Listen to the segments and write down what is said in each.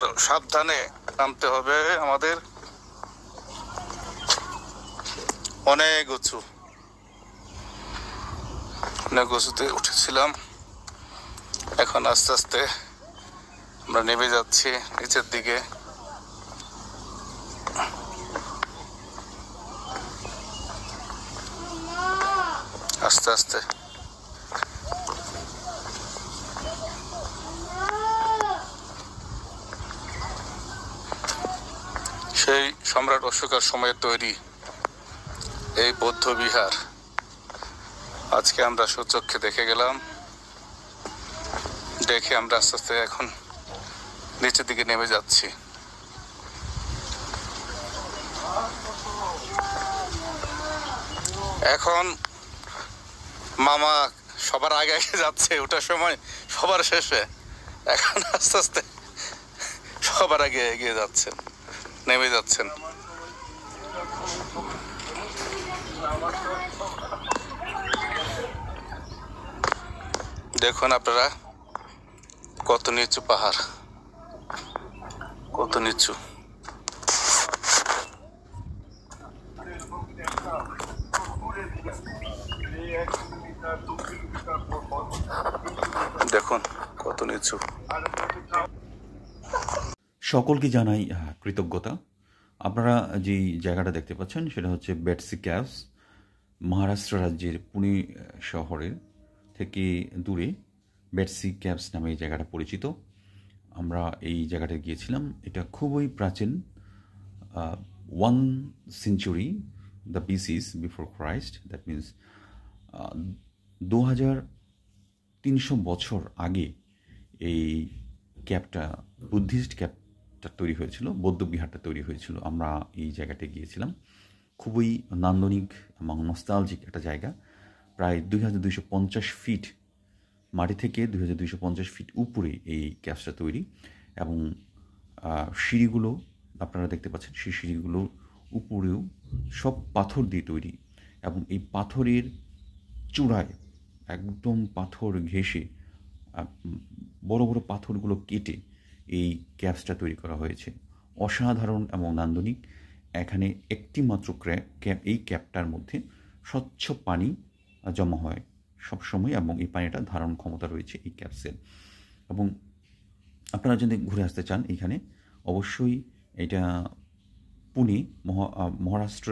সাবধানে নামতে হবে আমাদের। অনেক উঁচুতে উঠেছিলাম, এখন আস্তে আস্তে আমরা নেমে যাচ্ছি নিচের দিকে। আস্তে আস্তে সেই সম্রাট অশোকের সময়ে তৈরি এই বৌদ্ধ বিহার আজকে আমরা স্বচক্ষে দেখে গেলাম। দেখে আমরা আস্তে আস্তে এখন নিচের দিকে নেমে যাচ্ছি। এখন মামা সবার আগে যাচ্ছে, ওটার সময় সবার শেষে, এখন আস্তে আস্তে সবার আগে এগিয়ে যাচ্ছেন, নেমে যাচ্ছেন। দেখুন আপনারা কত নিচু পাহাড়, কত নিচু। দেখুন কত নিচু। সকলকে জানাই কৃতজ্ঞতা। আপনারা যেই জায়গাটা দেখতে পাচ্ছেন সেটা হচ্ছে বেটসি ক্যাভস। মহারাষ্ট্র রাজ্যের পুনে শহরের থেকে দূরে বেটসি ক্যাভস নামে এই জায়গাটা পরিচিত। আমরা এই জায়গাটা গিয়েছিলাম। এটা খুবই প্রাচীন, 1 century the BCs before Christ, that means 2300 বছর আগে এই ক্যাবটা, বুদ্ধিস্ট ক্যাবটা তৈরি হয়েছিল, বৌদ্ধ বিহারটা তৈরি হয়েছিল। আমরা এই জায়গাতে গিয়েছিলাম। খুবই নান্দনিক এবং নস্টালজিক একটা জায়গা। প্রায় 2250 ফিট মাটি থেকে 2250 ফিট উপরে এই ক্যাবসটা তৈরি, এবং সিঁড়িগুলো আপনারা দেখতে পাচ্ছেন। সেই সিঁড়িগুলো উপরেও সব পাথর দিয়ে তৈরি, এবং এই পাথরের চূড়ায় একদম পাথর ঘেঁষে বড় বড় পাথরগুলো কেটে এই ক্যাবসটা তৈরি করা হয়েছে। অসাধারণ এবং নান্দনিক। এখানে একটি মাত্র এই ক্যাবটার মধ্যে স্বচ্ছ পানি জমা হয় সবসময়, এবং এই পানিটা ধারণ ক্ষমতা রয়েছে এই ক্যাবসের। এবং আপনারা যদি ঘুরে আসতে চান এখানে, অবশ্যই এটা পুনে, মহারাষ্ট্র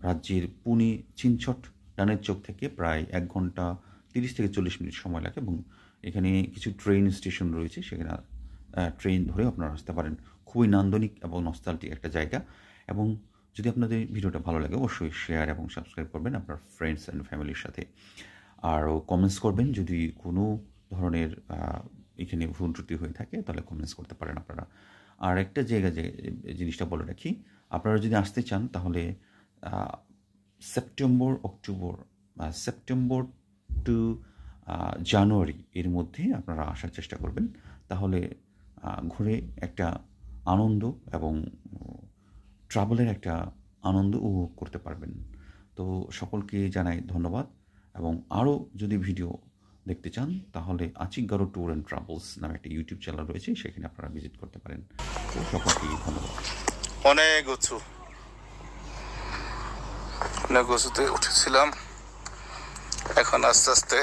রাজ্যের পুনে চিনছট ডানের চোখ থেকে প্রায় 1 ঘন্টা 30 থেকে 40 মিনিট সময় লাগে, এবং এখানে কিছু ট্রেন স্টেশন রয়েছে, সেখানে ট্রেন ধরে আপনারা আসতে পারেন। খুবই নান্দনিক এবং নস্টালজিক একটা জায়গা। এবং যদি আপনাদের ভিডিওটা ভালো লাগে অবশ্যই শেয়ার এবং সাবস্ক্রাইব করবেন আপনার ফ্রেন্ডস অ্যান্ড ফ্যামিলির সাথে। আরও কমেন্টস করবেন, যদি কোনো ধরনের এখানে ভুল ত্রুটি হয়ে থাকে তাহলে কমেন্টস করতে পারেন আপনারা। আর একটা জায়গা যে জিনিসটা বলে রাখি, আপনারা যদি আসতে চান তাহলে সেপ্টেম্বর টু জানুয়ারি এর মধ্যে আপনারা আসার চেষ্টা করবেন। তাহলে ঘুরে একটা আনন্দ এবং ট্রাভেলের একটা আনন্দ উপভোগ করতে পারবেন। তো সকলকে জানাই ধন্যবাদ। এবং আরও যদি ভিডিও দেখতে চান তাহলে আচিকগারো ট্যুর অ্যান্ড ট্রাভেলস নামে একটা ইউটিউব চ্যানেল রয়েছে, সেখানে আপনারা ভিজিট করতে পারেন। তো সকলকে ধন্যবাদ। অনেক উঁচুতে উঠেছিলাম, এখন আস্তে আস্তে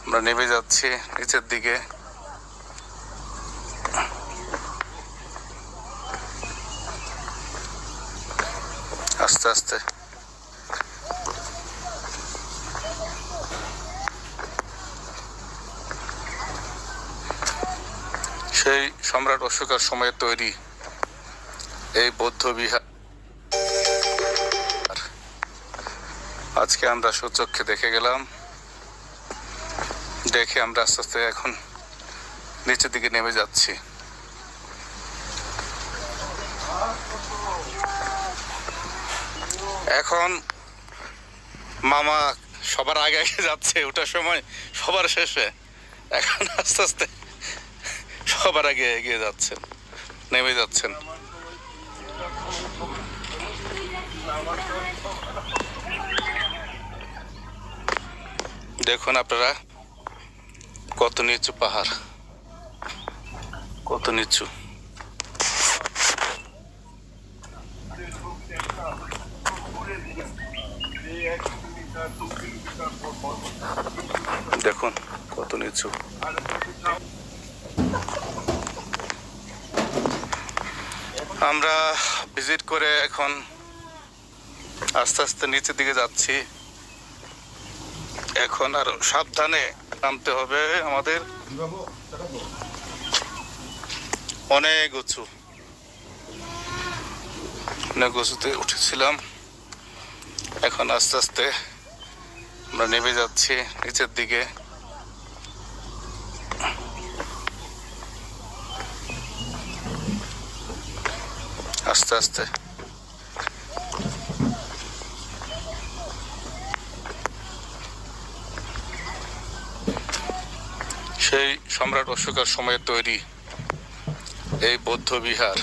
আমরা নেমে যাচ্ছি নিচের দিকে। আস্তে আস্তে সেই সম্রাট অশোকের সময়ে তৈরি এই বৌদ্ধ বিহার আজকে আমরা স্বচক্ষে দেখে গেলাম। দেখে আমরা আস্তে আস্তে এখন নিচের দিকে নেমে যাচ্ছি। এখন মামা সবার আগে যাচ্ছে, ওটার সময় সবার শেষে, এখন আস্তে আস্তে সবার আগে এগিয়ে যাচ্ছেন, নেমে যাচ্ছেন। দেখুন আপনারা কত নিচু পাহাড়, কত নিচু। দেখুন কত নিচু। আমরা ভিজিট করে এখন আস্তে আস্তে নিচের দিকে যাচ্ছি। এখন আর সাবধানে নামতে হবে আমাদের, অনেক উঁচু, অনেক উঁচুতে উঠেছিলাম। এখন আস্তে আস্তে আমরা নেমে যাচ্ছি নিচের দিকে। আস্তে আস্তে সেই সম্রাট অশোকের সময়ে তৈরি এই বৌদ্ধ বিহার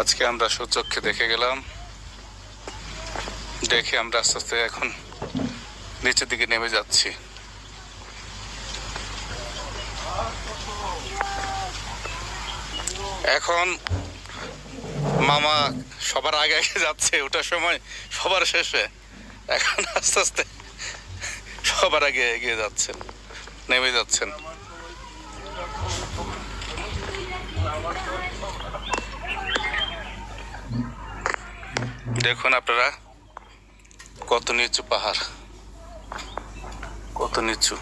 আজকে আমরা সচক্ষে দেখে গেলাম। দেখে আমরা আস্তে আস্তে এখন নিচের দিকে নেমে যাচ্ছি। এখন মামা সবার আগে আগে যাচ্ছে, ওটার সময় সবার শেষে। এখন আস্তে আস্তে সবার আগে এগিয়ে যাচ্ছেন, নেমে যাচ্ছেন। দেখুন আপনারা কত নিচু পাহাড়, কত নিচু।